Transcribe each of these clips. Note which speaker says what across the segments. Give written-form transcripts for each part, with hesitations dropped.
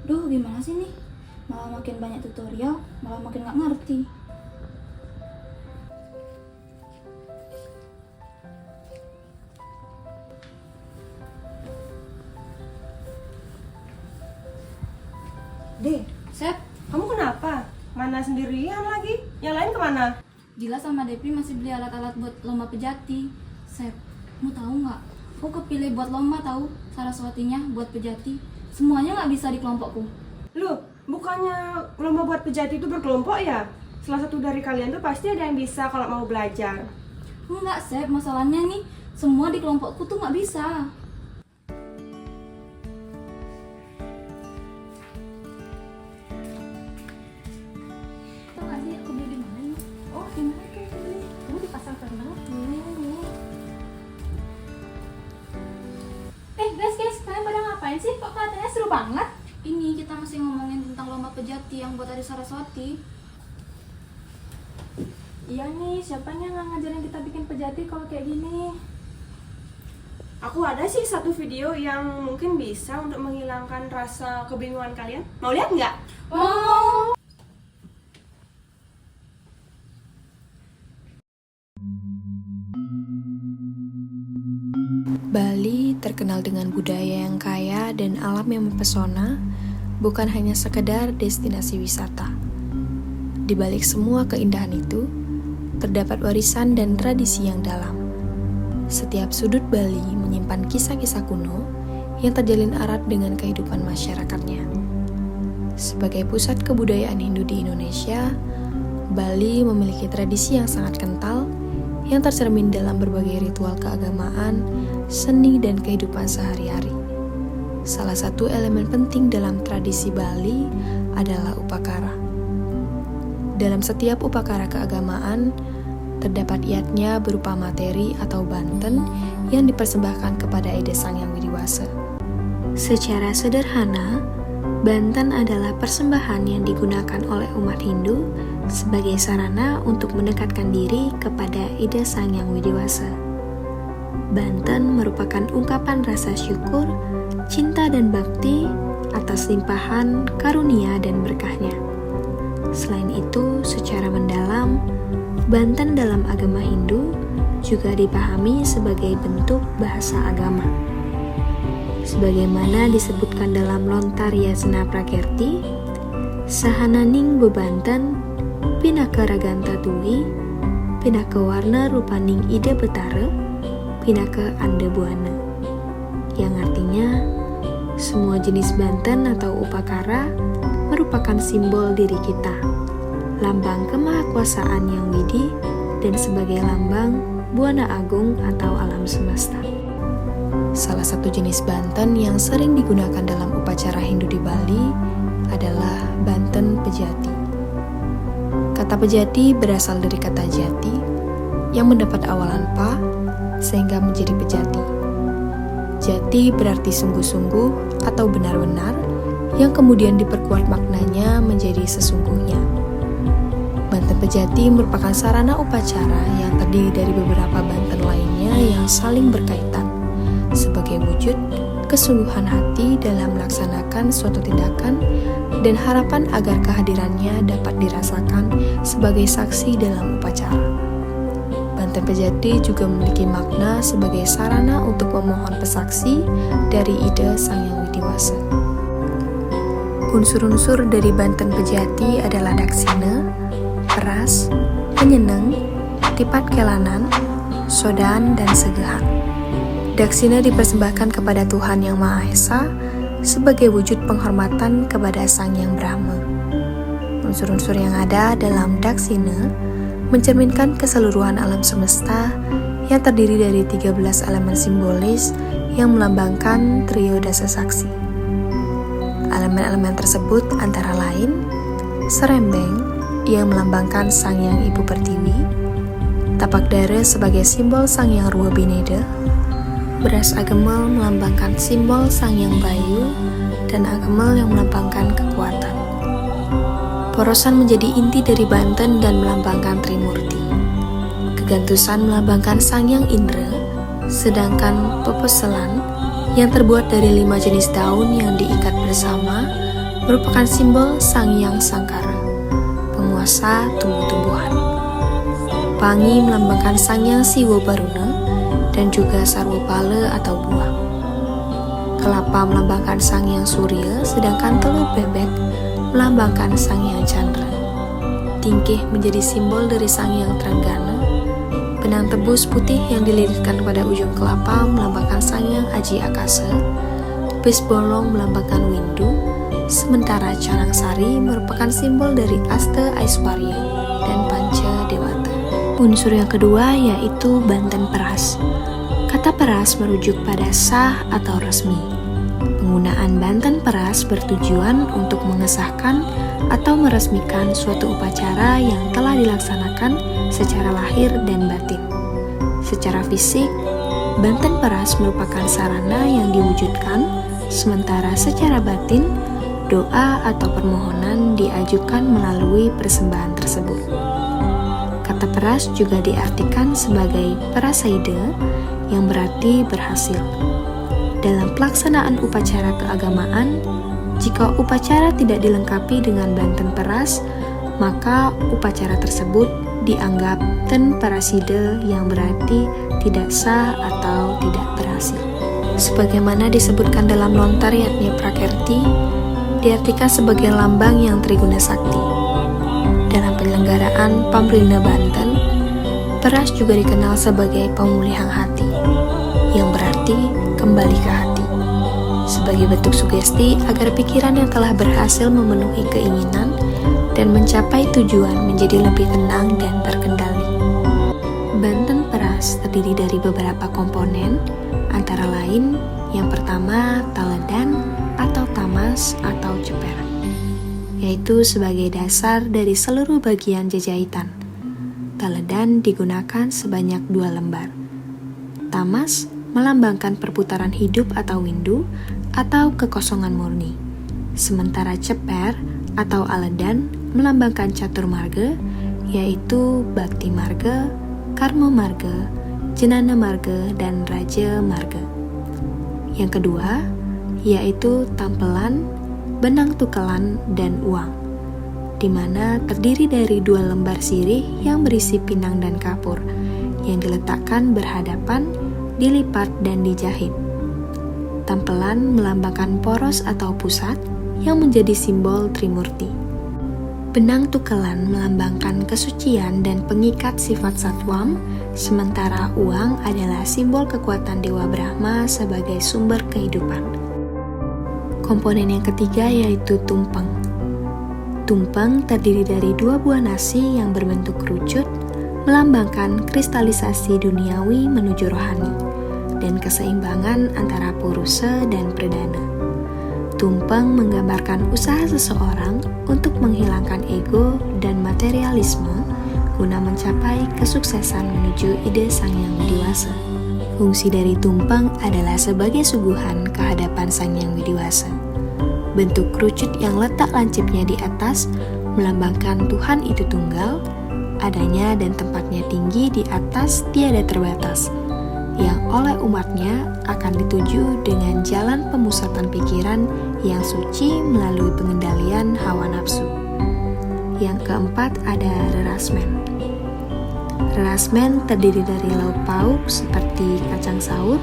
Speaker 1: Duh, gimana sih nih? Malah makin banyak tutorial, malah makin nggak ngerti.
Speaker 2: Deh,
Speaker 1: Sep,
Speaker 2: kamu kenapa? Mana sendirian lagi? Yang lain kemana?
Speaker 1: Gila sama Depi masih beli alat-alat buat lomba pejati. Sep, mau tahu nggak? Aku kepilih buat lomba tahu, Saraswatinya buat pejati. Semuanya nggak bisa di kelompokku.
Speaker 2: Loh, bukannya lomba buat pejati itu berkelompok ya? Salah satu dari kalian tuh pasti ada yang bisa kalau mau belajar.
Speaker 1: Enggak, Sep, masalahnya nih, semua di kelompokku tuh nggak bisa. Tau nggak sih aku beli di mana nih? Oh, di mana tuh aku beli? Aku di pasar Ternate.
Speaker 3: Guys, kalian pada ngapain sih? Kok kelihatannya seru banget?
Speaker 1: Ini kita masih ngomongin tentang lomba pejati yang buat Adik Saraswati.
Speaker 3: Iya nih, siapanya nggak ngajarin kita bikin pejati kalau kayak gini?
Speaker 2: Aku ada sih satu video yang mungkin bisa untuk menghilangkan rasa kebingungan kalian. Mau lihat nggak?
Speaker 3: Mau!
Speaker 4: Bali terkenal dengan budaya yang kaya dan alam yang mempesona, bukan hanya sekedar destinasi wisata. Di balik semua keindahan itu, terdapat warisan dan tradisi yang dalam. Setiap sudut Bali menyimpan kisah-kisah kuno yang terjalin erat dengan kehidupan masyarakatnya. Sebagai pusat kebudayaan Hindu di Indonesia, Bali memiliki tradisi yang sangat kental yang tercermin dalam berbagai ritual keagamaan, seni, dan kehidupan sehari-hari. Salah satu elemen penting dalam tradisi Bali adalah upakara. Dalam setiap upakara keagamaan, terdapat iatnya berupa materi atau banten yang dipersembahkan kepada Ida Sang Hyang Widi-Wasa. Secara sederhana, banten adalah persembahan yang digunakan oleh umat Hindu sebagai sarana untuk mendekatkan diri kepada Ida Sang Hyang Widi-Wasa. Banten merupakan ungkapan rasa syukur, cinta dan bakti atas limpahan, karunia dan berkahnya. Selain itu, secara mendalam, banten dalam agama Hindu juga dipahami sebagai bentuk bahasa agama. Sebagaimana disebutkan dalam Lontar Yasna Prakerti, sahananing bebanten pinaka raganta tuwi, pinaka warna rupaning ide betara, pinaka ande buana. Yang artinya, semua jenis banten atau upakara merupakan simbol diri kita, lambang kemahakuasaan yang widi, dan sebagai lambang buana agung atau alam semesta. Salah satu jenis banten yang sering digunakan dalam upacara Hindu di Bali adalah banten pejati. Kata pejati berasal dari kata jati yang mendapat awalan pa sehingga menjadi pejati. Jati berarti sungguh-sungguh atau benar-benar yang kemudian diperkuat maknanya menjadi sesungguhnya. Banten pejati merupakan sarana upacara yang terdiri dari beberapa banten lainnya yang saling berkaitan sebagai wujud kesungguhan hati dalam melaksanakan suatu tindakan dan harapan agar kehadirannya dapat dirasakan sebagai saksi dalam upacara. Banten pejati juga memiliki makna sebagai sarana untuk memohon pesaksi dari Ida Sang Hyang Widi-Wasa. Unsur-unsur dari banten pejati adalah daksina, peras, penyeneng, tipat kelanan, sodan, dan segehan. Daksina dipersembahkan kepada Tuhan Yang Maha Esa sebagai wujud penghormatan kepada Sang Hyang Brahma. Unsur-unsur yang ada dalam daksina mencerminkan keseluruhan alam semesta yang terdiri dari 13 elemen simbolis yang melambangkan trio dasa saksi. Elemen-elemen tersebut antara lain serembeng yang melambangkan Sang Hyang Ibu Pertiwi, tapak dara sebagai simbol Sang Hyang Ruwa Bineda, beras agemel melambangkan simbol Sang Hyang Bayu, dan agemel yang melambangkan kekuatan. Porosan menjadi inti dari banten dan melambangkan Trimurti. Kegantusan melambangkan Sang Hyang Indra, sedangkan pepeselan yang terbuat dari 5 jenis daun yang diikat bersama merupakan simbol Sang Hyang Sangkara, penguasa tumbuh-tumbuhan. Pangi melambangkan Sang Hyang Siwa Baruna dan juga Sarwapala atau buah. Kelapa melambangkan Sang Hyang Surya, sedangkan telur bebek melambangkan Sang Hyang Chandra. Tingkih menjadi simbol dari Sang Hyang Tranggana. Benang tebus putih yang dililitkan pada ujung kelapa melambangkan Sang Hyang Aji Akasa. Bis bolong melambangkan Windu, sementara Canang Sari merupakan simbol dari Asta Aiswarya dan Panca Dewata. Unsur yang kedua yaitu Banten Peras. Kata peras merujuk pada sah atau resmi. Penggunaan Banten Peras bertujuan untuk mengesahkan atau meresmikan suatu upacara yang telah dilaksanakan secara lahir dan batin. Secara fisik, Banten Peras merupakan sarana yang diwujudkan, sementara secara batin, doa atau permohonan diajukan melalui persembahan tersebut. Kata peras juga diartikan sebagai prasaida, yang berarti berhasil. Dalam pelaksanaan upacara keagamaan, jika upacara tidak dilengkapi dengan Banten Peras, maka upacara tersebut dianggap ten parasida, yang berarti tidak sah atau tidak berhasil. Sebagaimana disebutkan dalam lontar Yatnya Prakerti, diartikan sebagai lambang yang triguna sakti. Dalam penyelenggaraan Pamrina Banten, peras juga dikenal sebagai pemulihan hati, yang berarti kembali ke hati, sebagai bentuk sugesti agar pikiran yang telah berhasil memenuhi keinginan dan mencapai tujuan menjadi lebih tenang dan terkendali. Banten Peras terdiri dari beberapa komponen, antara lain yang pertama taledan atau tamas atau ceper, yaitu sebagai dasar dari seluruh bagian jajahitan. Taledan digunakan sebanyak 2 lembar. Tamas melambangkan perputaran hidup atau windu atau kekosongan murni. Sementara ceper atau aledan melambangkan catur marga, yaitu bakti marga, karma marga, jenana marga, dan raja marga. Yang kedua, yaitu tampelan, benang tukelan, dan uang, di mana terdiri dari 2 lembar sirih yang berisi pinang dan kapur, yang diletakkan berhadapan, dilipat, dan dijahit. Tampelan melambangkan poros atau pusat, yang menjadi simbol Trimurti. Benang tukelan melambangkan kesucian dan pengikat sifat satwam, sementara uang adalah simbol kekuatan Dewa Brahma sebagai sumber kehidupan. Komponen yang ketiga yaitu tumpeng. Tumpeng terdiri dari 2 buah nasi yang berbentuk kerucut, melambangkan kristalisasi duniawi menuju rohani, dan keseimbangan antara purusa dan perdana. Tumpeng menggambarkan usaha seseorang untuk menghilangkan ego dan materialisme guna mencapai kesuksesan menuju ide Sang Hyang Widiwasa. Fungsi dari tumpeng adalah sebagai suguhan kehadapan Sang Hyang Widiwasa. Bentuk kerucut yang letak lancipnya di atas melambangkan Tuhan itu tunggal, adanya dan tempatnya tinggi di atas tiada terbatas, yang oleh umatnya akan dituju dengan jalan pemusatan pikiran yang suci melalui pengendalian hawa nafsu. Yang keempat ada rerasmen. Rerasmen terdiri dari lauk pauk seperti kacang saur,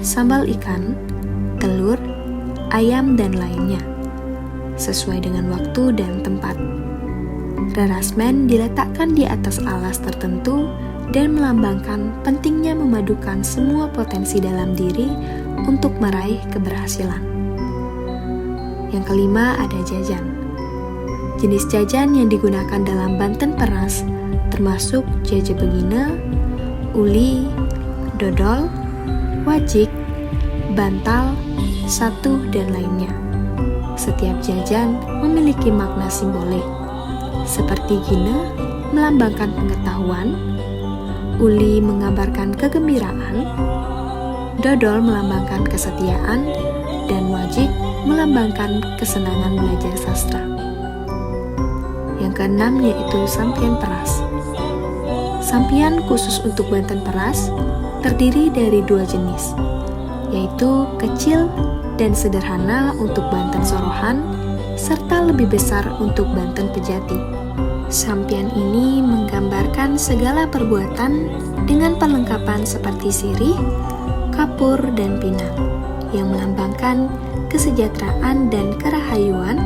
Speaker 4: sambal ikan, telur, ayam, dan lainnya, sesuai dengan waktu dan tempat. Rerasmen diletakkan di atas alas tertentu dan melambangkan pentingnya memadukan semua potensi dalam diri untuk meraih keberhasilan. Yang kelima ada jajan. Jenis jajan yang digunakan dalam Banten Peras termasuk jaja begina, uli, dodol, wajik, bantal, satu, dan lainnya. Setiap jajan memiliki makna simbolik, seperti gina melambangkan pengetahuan, uli menggambarkan kegembiraan, dodol melambangkan kesetiaan, dan wajik melambangkan kesenangan belajar sastra. Yang keenam yaitu sampian peras. Sampian khusus untuk Banten Peras terdiri dari 2 jenis, yaitu kecil dan sederhana untuk Banten Sorohan, serta lebih besar untuk Banten Pejati. Sampian ini menggambarkan segala perbuatan dengan perlengkapan seperti sirih, kapur, dan pinang yang melambangkan kesejahteraan dan kerahayuan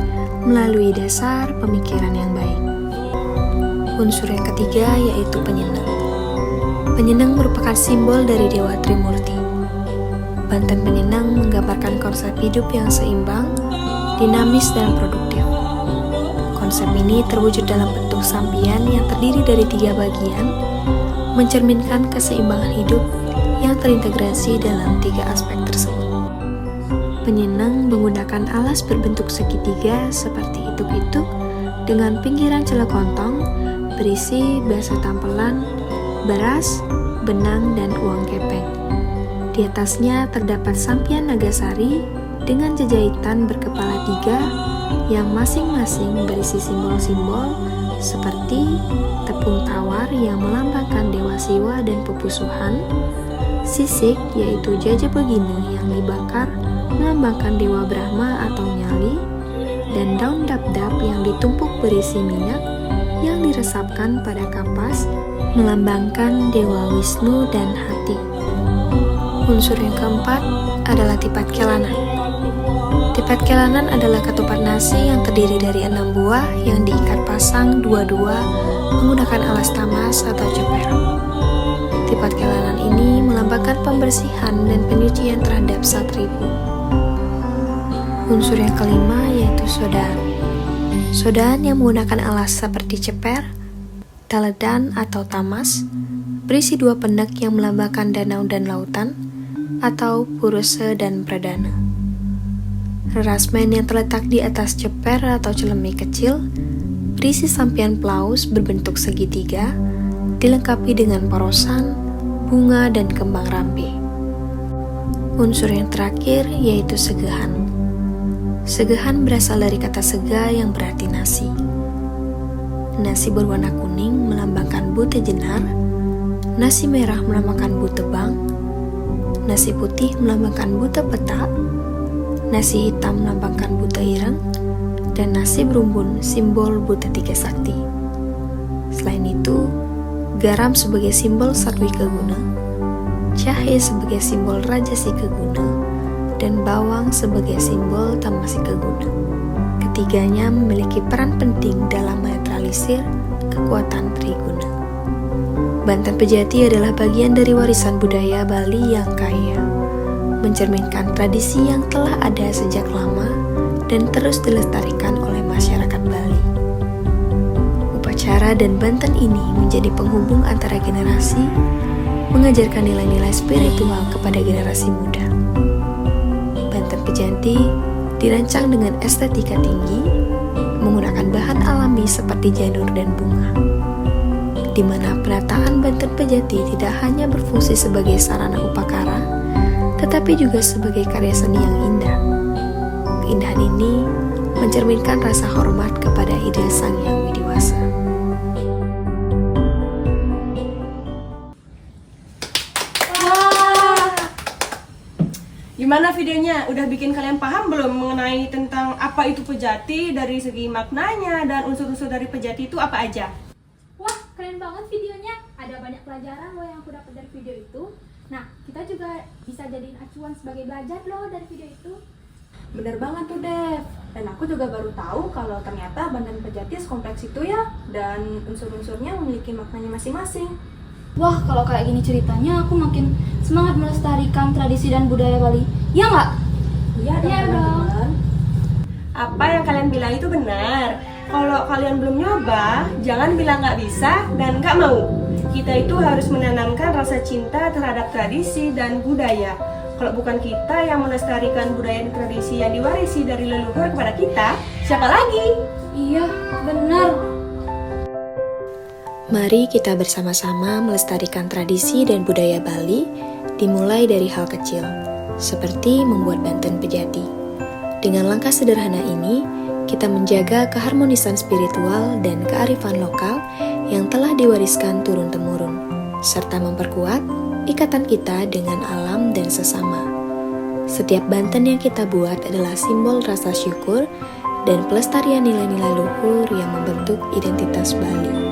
Speaker 4: melalui dasar pemikiran yang baik. Unsur yang ketiga yaitu penyenang. Penyenang merupakan simbol dari Dewa Trimurti. Banten Penyenang menggambarkan konsep hidup yang seimbang, dinamis, dan produktif. Konsep ini terwujud dalam bentuk sampian yang terdiri dari 3 bagian, mencerminkan keseimbangan hidup yang terintegrasi dalam 3 aspek tersebut. Penyenang menggunakan alas berbentuk segitiga seperti ituk-ituk dengan pinggiran celekontong berisi basa tampelan, beras, benang, dan uang kepeng. Di atasnya terdapat sampian Nagasari dengan jajahitan berkepala 3 yang masing-masing berisi simbol-simbol seperti tepung tawar yang melambangkan Dewa Siwa dan pepusuhan, sisik yaitu jaja begini yang dibakar melambangkan Dewa Brahma atau nyali, dan daun dap-dap yang ditumpuk berisi minyak yang diresapkan pada kapas melambangkan Dewa Wisnu dan hati. Unsur yang keempat adalah tipat kelanan. Tipat kelanan adalah ketupat nasi yang terdiri dari 6 buah yang diikat pasang dua-dua menggunakan alas tamas atau ceper. Tipat kelanan ini melambangkan pembersihan dan penyucian terhadap satripu. Unsur yang kelima yaitu sodaan. Sodaan yang menggunakan alas seperti ceper, taledan atau tamas, berisi 2 pendek yang melambangkan danau dan lautan, atau Puruse dan Pradana. Rerasmen yang terletak di atas ceper atau celemi kecil, berisi sampian plaus berbentuk segitiga, dilengkapi dengan porosan, bunga, dan kembang rampe. Unsur yang terakhir yaitu segehan. Segehan berasal dari kata sega yang berarti nasi. Nasi berwarna kuning melambangkan bute jenar, nasi merah melambangkan bute bang, nasi putih melambangkan bute petak, nasi hitam melambangkan bute ireng, dan nasi berumbun simbol bute 3 sakti. Selain itu, garam sebagai simbol Satwika Guna, jahe sebagai simbol Rajasika Guna, dan bawang sebagai simbol Tamasika Guna. Ketiganya memiliki peran penting dalam menetralisir kekuatan Triguna. Banten Pejati adalah bagian dari warisan budaya Bali yang kaya, mencerminkan tradisi yang telah ada sejak lama dan terus dilestarikan oleh masyarakat Bali. Upacara dan Banten ini menjadi penghubung antara generasi, mengajarkan nilai-nilai spiritual kepada generasi muda. Banten Pejati dirancang dengan estetika tinggi, menggunakan bahan alami seperti janur dan bunga, di mana penataan Banten Pejati tidak hanya berfungsi sebagai sarana upakara, tetapi juga sebagai karya seni yang indah. Keindahan ini mencerminkan rasa hormat kepada ide Sang Hyang Widiwasa.
Speaker 2: Gimana videonya? Udah bikin kalian paham belum mengenai tentang apa itu Pejati dari segi maknanya dan unsur-unsur dari Pejati itu apa aja?
Speaker 3: Wah, keren banget videonya. Ada banyak pelajaran loh yang aku dapat dari video itu. Nah, kita juga bisa jadiin acuan sebagai belajar loh dari video itu.
Speaker 5: Bener banget tuh Dev. Dan aku juga baru tahu kalau ternyata Banten Pejati sekompleks itu ya, dan unsur-unsurnya memiliki maknanya masing-masing.
Speaker 1: Wah, kalau kayak gini ceritanya aku makin semangat melestarikan tradisi dan budaya Bali. Ya nggak?
Speaker 5: Iya dong, teman-teman.
Speaker 2: Apa yang kalian bilang itu benar. Kalau kalian belum nyoba, jangan bilang nggak bisa dan nggak mau. Kita itu harus menanamkan rasa cinta terhadap tradisi dan budaya. Kalau bukan kita yang melestarikan budaya dan tradisi yang diwarisi dari leluhur kepada kita, siapa lagi?
Speaker 1: Iya, benar.
Speaker 4: Mari kita bersama-sama melestarikan tradisi dan budaya Bali, dimulai dari hal kecil, seperti membuat Banten Pejati. Dengan langkah sederhana ini, kita menjaga keharmonisan spiritual dan kearifan lokal yang telah diwariskan turun-temurun, serta memperkuat ikatan kita dengan alam dan sesama. Setiap Banten yang kita buat adalah simbol rasa syukur dan pelestarian nilai-nilai luhur yang membentuk identitas Bali.